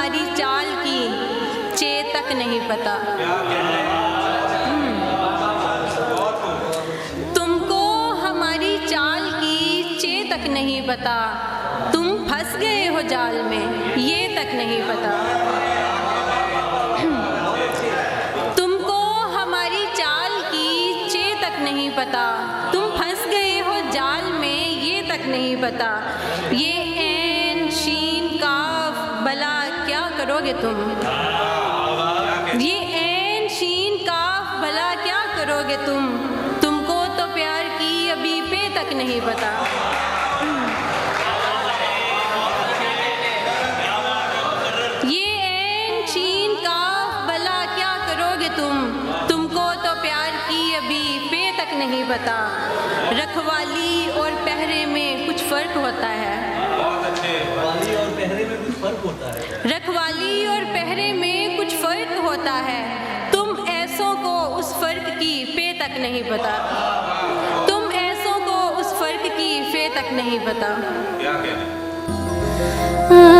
हमारी चाल की चेतक नहीं पता। तुमको हमारी चाल की चेतक नहीं पता, तुम फंस गए हो जाल में ये तक नहीं पता। तुमको हमारी चाल की चेतक नहीं पता, तुम फंस गए हो जाल में ये तक नहीं पता। ये ऐन शीन काफ भला क्या करोगे तुम, ये ऐन शीन काफ भला क्या करोगे तुम, तुमको तो प्यार की अभी पे तक नहीं पता। ये ऐन शीन काफ भला क्या करोगे तुम, तुमको तो प्यार की अभी पे तक नहीं पता। रखवाली और पहरे में कुछ फर्क होता है, रखवाली और पहरे में कुछ फर्क होता है, रखवाली और पहरे में कुछ फर्क होता है। तुम ऐसों को उस फर्क की पे तक नहीं पता, तुम ऐसों को उस फर्क की पे तक नहीं पता। क्या कहते हैं?